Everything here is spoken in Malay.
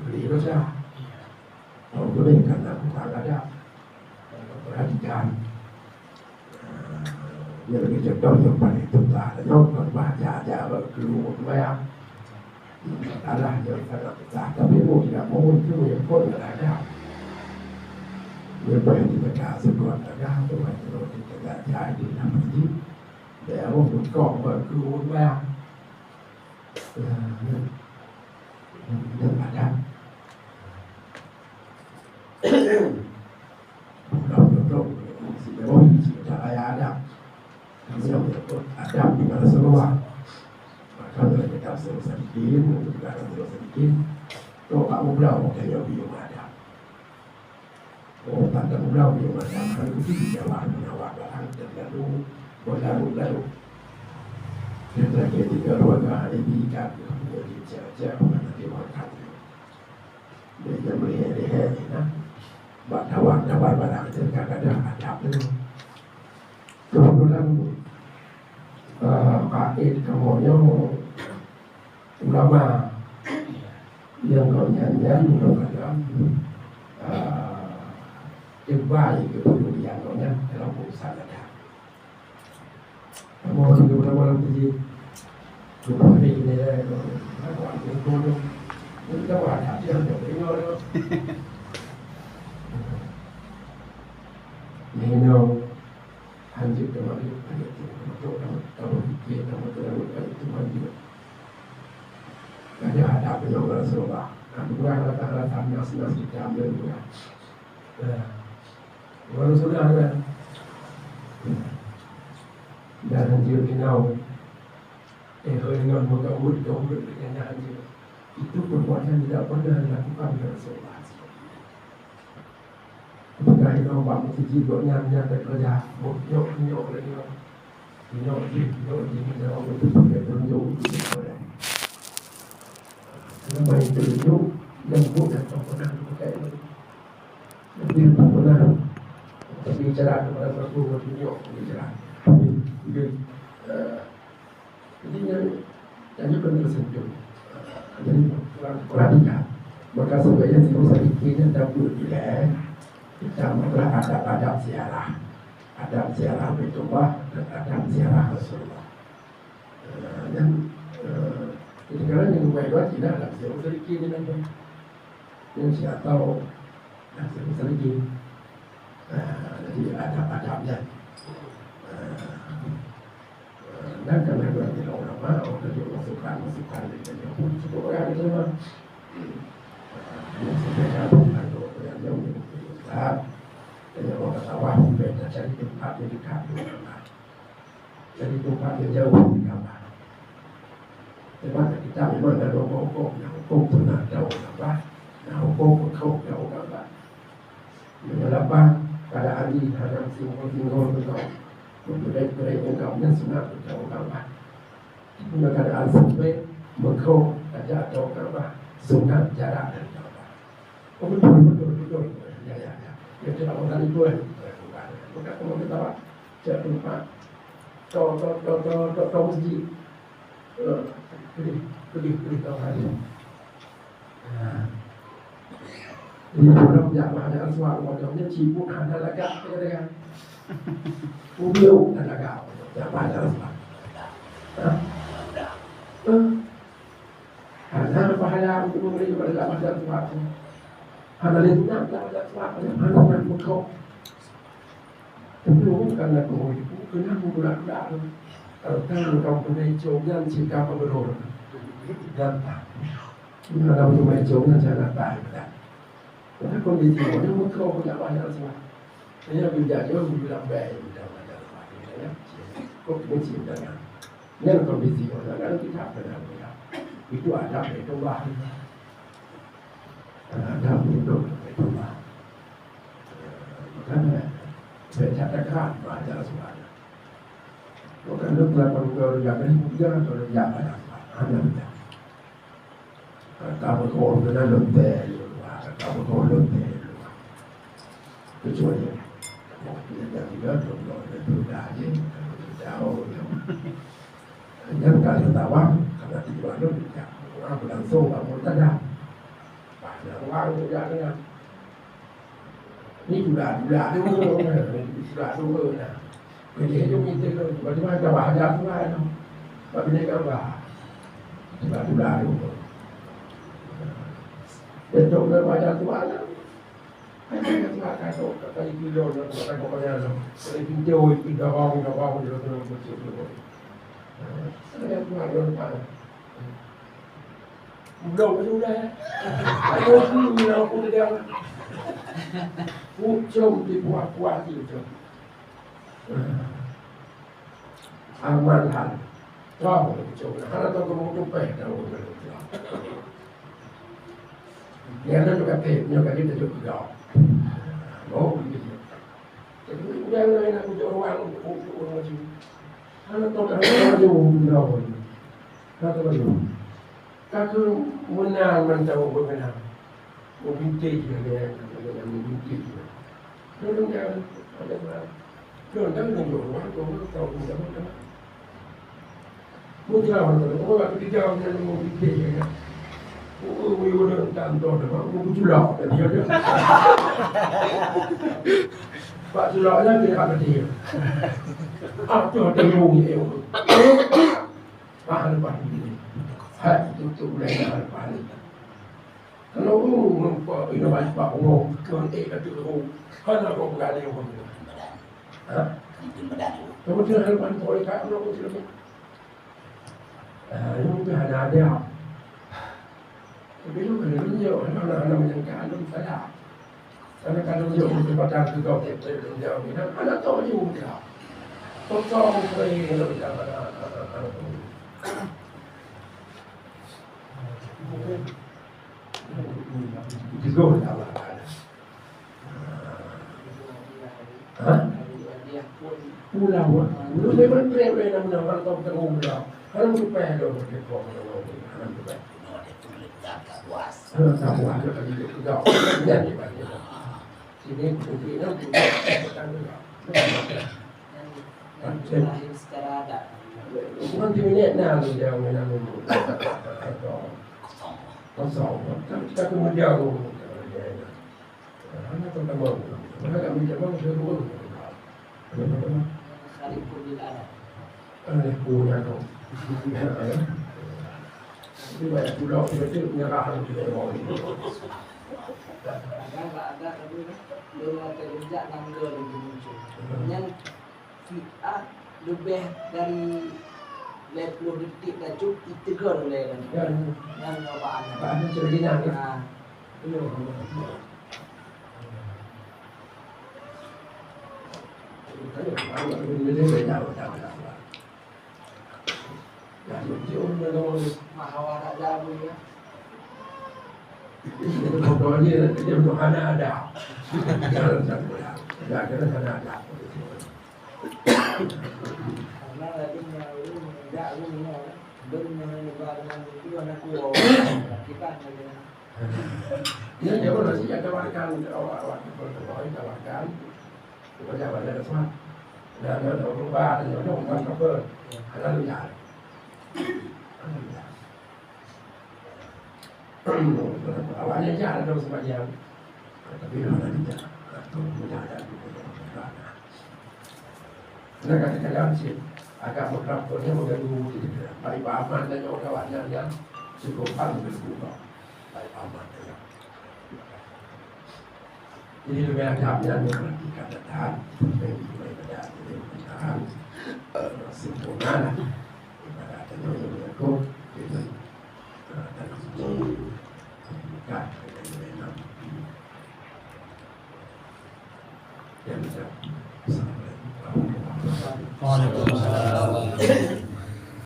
beli dosa. Kalau boleh karena bukan ada perhatikan. Dia lebih contoh yang paling tuntas. Yang baca aja berkeluar bayang. Alah yang sangat besar. Tapi mau tidak mau itu yang pun ada. Dia boleh ditegak sekuat tegak. Boleh ditegak jadi namanya. Dia mau berkong berkeluar bayang. Dan ada. Betul-betul sudah ayah ada di mana semua maka kalau kita selesai sedikit juga akan selesai sedikit kalau tak mudah kayak biung ada tak ada mudah biung ada kan itu dijawab menawar barang dan lalu kita ketika keluarga ini kan menjadi jauh-jauh nanti makan dia melihat buat tawar barang itu kadang-kadang ada itu kemudian kaid kemudian ulama yang kau nyanyian kadang-kadang terbaik kemudian yang dalam urusan ada kamu juga ulama lagi juga ini kawan itu kita ada yang jauh ini hancur kembali kalau kita terlalu itu maju ada penyokong Rasulullah kurang rata-rata nas kita ambil juga Rasulullah ada dan hancur kinau dengan muka-muka dengan hancur itu perbuatan tidak pernah dilakukan oleh Rasulullah. Ketika kita bangun siji nyanya terkerja, nyok lagi, nyok kita orang itu pakai tunjuk gitu ya. Karena main tunjuk yang bukan pernah pakai itu, lebih pernah bicara kepada satu tunjuk bicara, jadi benar sentuh, jadi perhatikan. Maka sebaiknya tidak sedikitnya dapur dia. Kita membuat adab ziarah Baitullah dan adab ziarah Rasulullah. Dan sekarang yang baik-baik tidak ada siapa sedikit ini yang siapa tahu siapa sedikit. Jadi adab-adabnya. Dan karena berarti ulama dari masukan dari cukup orang itu memang yang jauh dan yang orang sawah kita cari tempat yang dekat cari tempat yang jauh di kamar. Tempat kita memang ada hukum pernah jauh kamar, hukum jauh kamar. Mengapa keadaan di hadap singgol berbeda engkau dan sunat jauh kamar. Punya keadaan sampai mengkau aja jauh kamar, sunat jarak dan jauh kamar. Betul. Ya. Kita lakukan itu maka kalau kita cek tempat kau masjid pilih kau hari ini orang jamaah ada suara wajahnya cibuk ada lagak kan mobil ada lagak jamaah ada suara ada pahala untuk memberi kepada jamaah ada suara ada lihatnya ada suara ada mukau. Tapi bukan aku itu kenapa budak-budak kalau kau punya coba jika kau berdoa dan ada punya coba jangan tak. Karena kondisi orang mukau punya banyak semua. Saya bijak juga bilang baik tidak ada apa-apa. Kau punya cinta kan? Yang kondisi orang kan kita pernah bilang itu ada itu bahaya. Ada itu lah. Makanya saya catakan baca semuanya. Bukan itu melakukan keluarga ini jangan keluarga ada. Kamu kau benar lontar, kamu kau lontar. Kecuali tidak lontar itu dah je, jauh. Jangan kali tawa karena tidak lontar. Aku langsung kamu tidak. Ini gula dulu, gula dulu nah. Jadi itu itu bagaimana kita bahagia tu kan? Bagaimana kita bahagia? Gula dulu. Itu kita bahagia tu kan? Kita makan tu, kita kilo, kita kau kaya tu. Kita pinjau, kita bawang, kita bersih dulu. Saya tu ada apa? Belum sudah. Ayo ni aku dia. Ucap di buah-buah itu. Amalan. Tahu ucap. Karena tu kamu jumpa tahu. Dia ada juga kita juga. Oh, begitu. Jadi dia lain aku orang macam. Karena tu kalau jauh. Kata baru. Kata menang tahu menang. Bintik dia bintik. Lalu dia ada apa? Lalu dia orang tahu macam. Mungkin orang tahu kalau kita jangan bintik ya. Orang kantor dah, orang sulak dia. Pak sulaknya dia apa dia? Tu ada dia. Pak lepas ini. Hai itu mulai lepas ini. Kalau nampak inovasi Pak Umum, kan kata orang, kan aku berada di rumah. Kemudian halaman boleh kat orang itu lebih. Ini ada dia. Tapi itu kalau tunjuk, anak-anak menyangka belum salah. Karena kalau tunjuk kesempatan juga kita tunjuk, anak tahu juga. Tolong beri kalau kita anak-anak. Juga tak ada. Pulau, pulau memang berapa nama tahu tengok pulau. Kalau kita ada kita kau kalau tak buat lagi juga. Jadi bagi sini kita kita secara ada. Bukan timnya nak dia mana kosong. Kita kemudian anak teman-teman, mereka minta bang seru. Hari pun tidak ada. Ada punya tu. Itu banyak pulau itu menyerah kita orang. Ada tapi dia kerja 6 bulan muncul. Yang kita lebih dari 50 detik dah cukup 3 boleh kan. Yang apaan? Apaan cerita ni? Ini mahawara jabu ya. Pokoknya dia untuk anak ada. Jangan sampai ada kena ada. Karena lagi nyawa tidak rumah dengan negara itu anak kuo kita saja. Ini dia pun masih ada warkan awak kita warkan. Kita ada semua. Dan ada rumah ada rumah apa? Ada lihat. Awalnya jalan terus sepanjang, tapi orang tidak, tidak ada. Mereka kadang sih agak berkapurnya mengganggu tidak. Baik paman dan kawannya yang cukup paling berguna. Baik paman ya. Jadi lebih agak yang memperhatikan datang, lebih pada tahan sempurna. Ibarat ada yang berlaku, itu dan yang bisa. Waalaikumsalam.